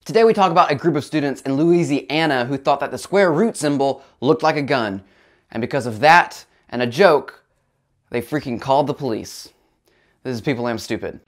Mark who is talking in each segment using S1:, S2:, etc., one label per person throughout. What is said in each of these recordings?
S1: Today we talk about a group of students in Louisiana who thought that the square root symbol looked like a gun. And because of that and a joke, they freaking called the police. This is People Am Stupid.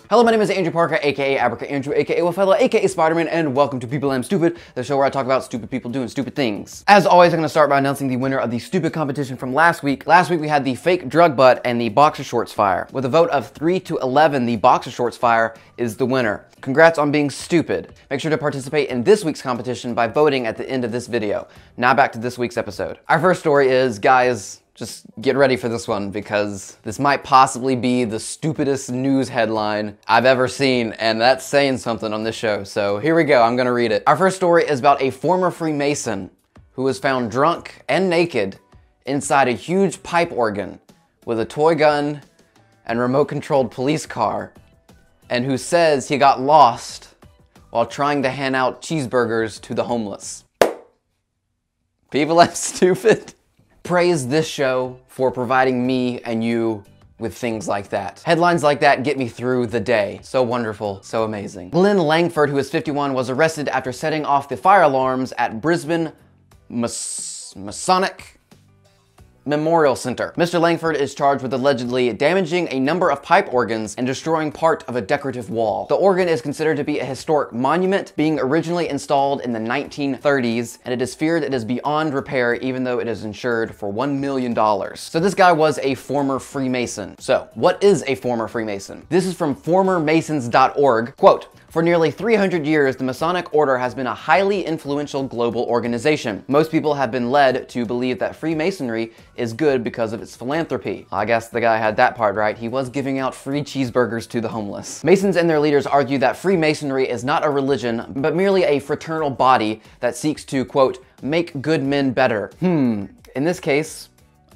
S1: Hello, my name is Andrew Parker, aka Abraca Andrew, aka Wafella, aka Spider-Man, and welcome to People Am Stupid, the show where I talk about stupid people doing stupid things. As always, I'm going to start by announcing the winner of the stupid competition from last week. Last week we had the fake drug butt and the boxer shorts fire. With a vote of 3-11, the boxer shorts fire is the winner. Congrats on being stupid. Make sure to participate in this week's competition by voting at the end of this video. Now back to this week's episode. Our first story is, guys, just get ready for this one because this might possibly be the stupidest news headline I've ever seen, and that's saying something on this show. So here we go, I'm gonna read it. Our first story is about a former Freemason who was found drunk and naked inside a huge pipe organ with a toy gun and remote-controlled police car, and who says he got lost while trying to hand out cheeseburgers to the homeless. People are stupid. Praise this show for providing me and you with things like that. Headlines like that get me through the day. So wonderful, so amazing. Glenn Langford, who is 51, was arrested after setting off the fire alarms at Brisbane Masonic Memorial Center. Mr. Langford is charged with allegedly damaging a number of pipe organs and destroying part of a decorative wall. The organ is considered to be a historic monument, being originally installed in the 1930s, and it is feared it is beyond repair even though it is insured for $1 million. So this guy was a former Freemason. So, what is a former Freemason? This is from formermasons.org. Quote, "For nearly 300 years, the Masonic Order has been a highly influential global organization. Most people have been led to believe that Freemasonry is good because of its philanthropy." I guess the guy had that part right. He was giving out free cheeseburgers to the homeless. Masons and their leaders argue that Freemasonry is not a religion, but merely a fraternal body that seeks to, quote, make good men better. In this case,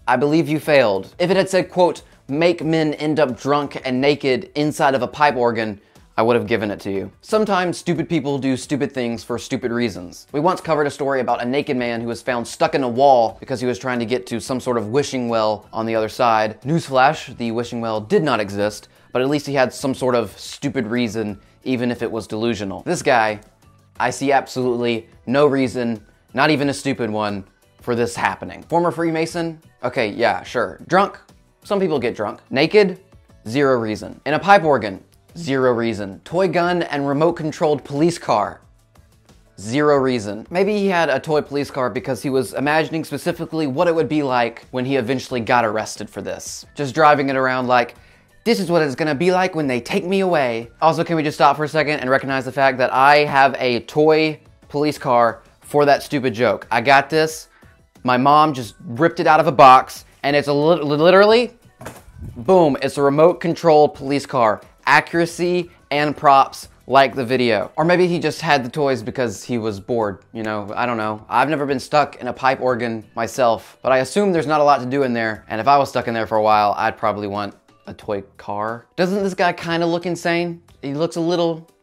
S1: I believe you failed. If it had said, quote, make men end up drunk and naked inside of a pipe organ, I would have given it to you. Sometimes stupid people do stupid things for stupid reasons. We once covered a story about a naked man who was found stuck in a wall because he was trying to get to some sort of wishing well on the other side. Newsflash, the wishing well did not exist, but at least he had some sort of stupid reason, even if it was delusional. This guy, I see absolutely no reason, not even a stupid one, for this happening. Former Freemason? Okay, yeah, sure. Drunk? Some people get drunk. Naked? Zero reason. In a pipe organ? Zero reason. Toy gun and remote-controlled police car? Zero reason. Maybe he had a toy police car because he was imagining specifically what it would be like when he eventually got arrested for this. Just driving it around like, this is what it's gonna be like when they take me away. Also, can we just stop for a second and recognize the fact that I have a toy police car for that stupid joke. I got this. My mom just ripped it out of a box, and it's literally, boom, it's a remote-controlled police car. Accuracy and props like the video. Or maybe he just had the toys because he was bored, you know, I don't know. I've never been stuck in a pipe organ myself, but I assume there's not a lot to do in there, and if I was stuck in there for a while, I'd probably want a toy car. Doesn't this guy kind of look insane? He looks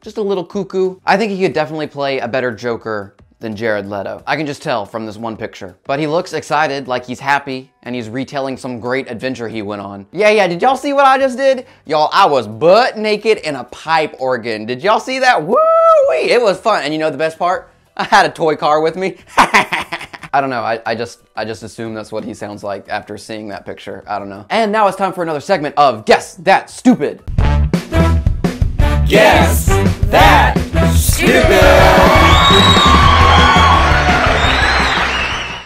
S1: just a little cuckoo. I think he could definitely play a better Joker than Jared Leto. I can just tell from this one picture. But he looks excited, like he's happy, and he's retelling some great adventure he went on. Yeah, did y'all see what I just did? Y'all, I was butt naked in a pipe organ. Did y'all see that? Woo-wee! It was fun. And you know the best part? I had a toy car with me. I don't know, I just assume that's what he sounds like after seeing that picture. I don't know. And now it's time for another segment of Guess That Stupid. Guess That Stupid!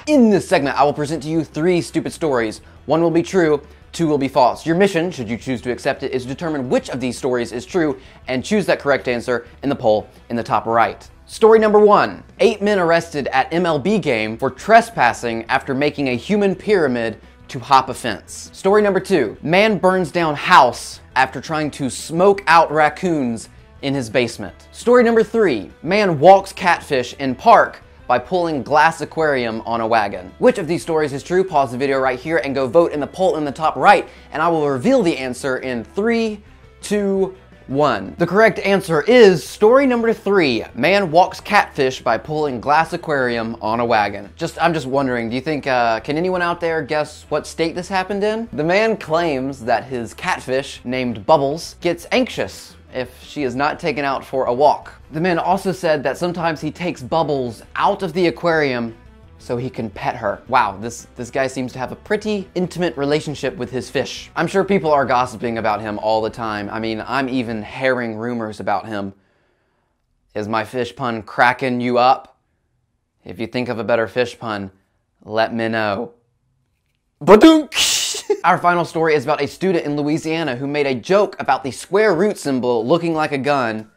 S1: In this segment, I will present to you 3 stupid stories. 1 will be true, 2 will be false. Your mission, should you choose to accept it, is to determine which of these stories is true and choose that correct answer in the poll in the top right. Story number 1. 8 men arrested at MLB game for trespassing after making a human pyramid to hop a fence. Story number 2. Man burns down house after trying to smoke out raccoons in his basement. Story number 3. Man walks catfish in park by pulling glass aquarium on a wagon. Which of these stories is true? Pause the video right here and go vote in the poll in the top right, and I will reveal the answer in 3, 2, 1. The correct answer is story number 3. Man walks catfish by pulling glass aquarium on a wagon. I'm just wondering, do you think, can anyone out there guess what state this happened in? The man claims that his catfish, named Bubbles, gets anxious if she is not taken out for a walk. The man also said that sometimes he takes Bubbles out of the aquarium so he can pet her. Wow, this guy seems to have a pretty intimate relationship with his fish. I'm sure people are gossiping about him all the time. I mean, I'm even hearing rumors about him. Is my fish pun cracking you up? If you think of a better fish pun, let me know. Badunk! Our final story is about a student in Louisiana who made a joke about the square root symbol looking like a gun,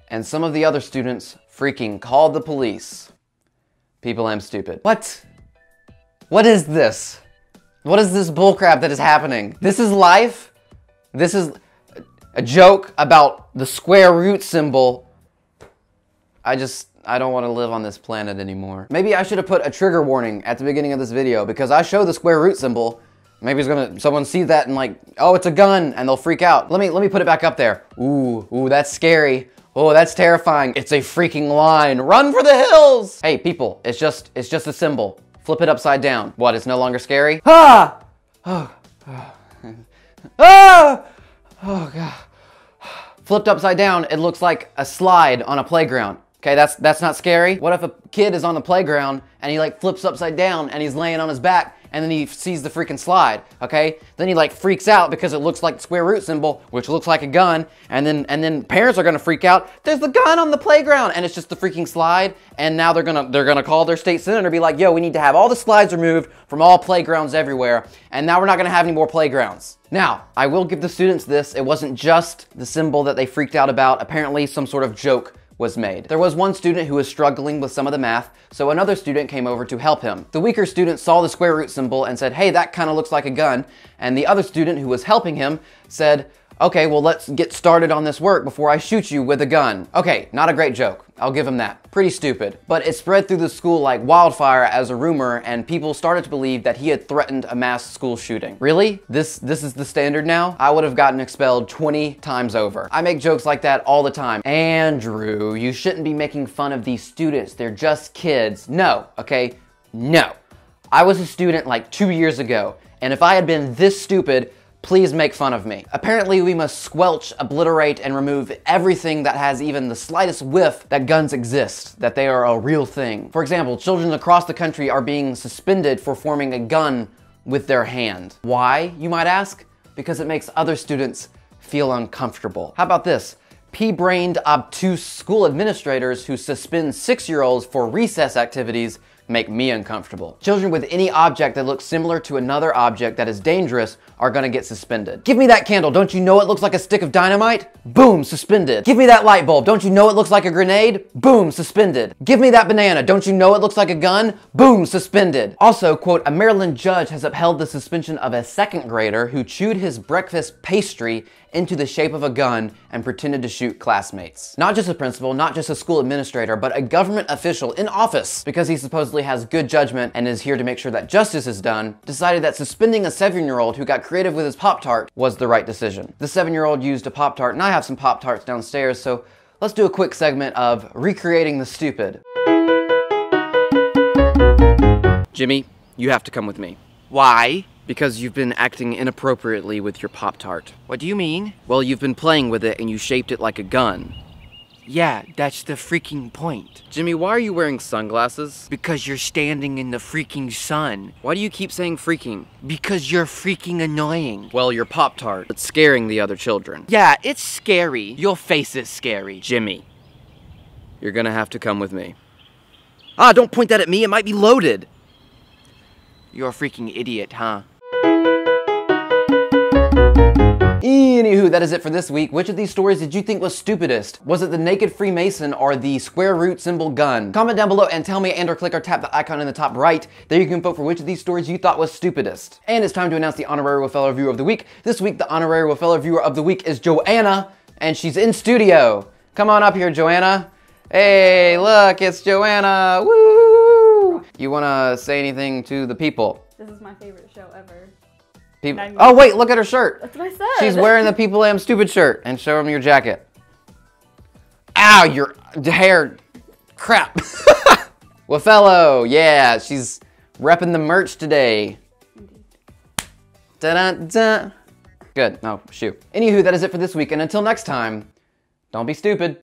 S1: and some of the other students freaking called the police. People, I'm stupid. What? What is this? What is this bullcrap that is happening? This is life? This is a joke about the square root symbol. I don't want to live on this planet anymore. Maybe I should have put a trigger warning at the beginning of this video because I show the square root symbol. Maybe someone sees that and like, oh, it's a gun, and they'll freak out. Let me put it back up there. Ooh, that's scary. Oh, that's terrifying. It's a freaking line. Run for the hills! Hey, people, it's just a symbol. Flip it upside down. What, it's no longer scary? Ah! Oh, ah! Oh, God. Flipped upside down, it looks like a slide on a playground. Okay, that's not scary. What if a kid is on the playground and he like flips upside down and he's laying on his back and then he sees the freaking slide, okay? Then he like freaks out because it looks like the square root symbol, which looks like a gun, and then parents are gonna freak out. There's the gun on the playground, and it's just the freaking slide, and now they're gonna call their state senator and be like, yo, we need to have all the slides removed from all playgrounds everywhere, and now we're not gonna have any more playgrounds. Now, I will give the students this, it wasn't just the symbol that they freaked out about. Apparently some sort of joke was made. There was one student who was struggling with some of the math, so another student came over to help him. The weaker student saw the square root symbol and said, hey, that kind of looks like a gun, and the other student who was helping him said, okay, well, let's get started on this work before I shoot you with a gun. Okay, not a great joke. I'll give him that. Pretty stupid. But it spread through the school like wildfire as a rumor, and people started to believe that he had threatened a mass school shooting. Really? This is the standard now? I would have gotten expelled 20 times over. I make jokes like that all the time. Andrew, you shouldn't be making fun of these students. They're just kids. No, okay? No. I was a student like 2 years ago, and if I had been this stupid, please make fun of me. Apparently, we must squelch, obliterate, and remove everything that has even the slightest whiff that guns exist, that they are a real thing. For example, children across the country are being suspended for forming a gun with their hand. Why, you might ask? Because it makes other students feel uncomfortable. How about this? Pea-brained, obtuse school administrators who suspend 6-year-olds for recess activities make me uncomfortable. Children with any object that looks similar to another object that is dangerous are gonna get suspended. Give me that candle, don't you know it looks like a stick of dynamite? Boom, suspended. Give me that light bulb, don't you know it looks like a grenade? Boom, suspended. Give me that banana, don't you know it looks like a gun? Boom, suspended. Also, quote, a Maryland judge has upheld the suspension of a 2nd grader who chewed his breakfast pastry into the shape of a gun and pretended to shoot classmates. Not just a principal, not just a school administrator, but a government official in office, because he supposedly has good judgment and is here to make sure that justice is done, decided that suspending a 7-year-old who got creative with his Pop-Tart was the right decision. The 7-year-old used a Pop-Tart, and I have some Pop-Tarts downstairs, so let's do a quick segment of recreating the stupid. Jimmy, you have to come with me.
S2: Why?
S1: Because you've been acting inappropriately with your Pop-Tart.
S2: What do you mean?
S1: Well, you've been playing with it and you shaped it like a gun.
S2: Yeah, that's the freaking point.
S1: Jimmy, why are you wearing sunglasses?
S2: Because you're standing in the freaking sun.
S1: Why do you keep saying freaking?
S2: Because you're freaking annoying.
S1: Well, your Pop-Tart, it's scaring the other children.
S2: Yeah, it's scary. Your face is scary.
S1: Jimmy, you're gonna have to come with me. Ah, don't point that at me, it might be loaded.
S2: You're a freaking idiot, huh?
S1: Anywho, that is it for this week. Which of these stories did you think was stupidest? Was it the naked Freemason or the square root symbol gun? Comment down below and tell me, and or click or tap the icon in the top right. There you can vote for which of these stories you thought was stupidest. And it's time to announce the honorary Wofellow Viewer of the Week. This week, the honorary Wofellow Viewer of the Week is Joanna, and she's in studio. Come on up here, Joanna. Hey, look, it's Joanna. Woo! You wanna say anything to the people?
S3: This is my favorite show ever.
S1: Oh wait, look at her shirt.
S3: That's what I said.
S1: She's wearing the People Am Stupid shirt. And show them your jacket. Ow, your hair. Crap. Wafello, yeah, she's repping the merch today. Da-da-da. Good, no, shoot. Anywho, that is it for this week, and until next time, don't be stupid.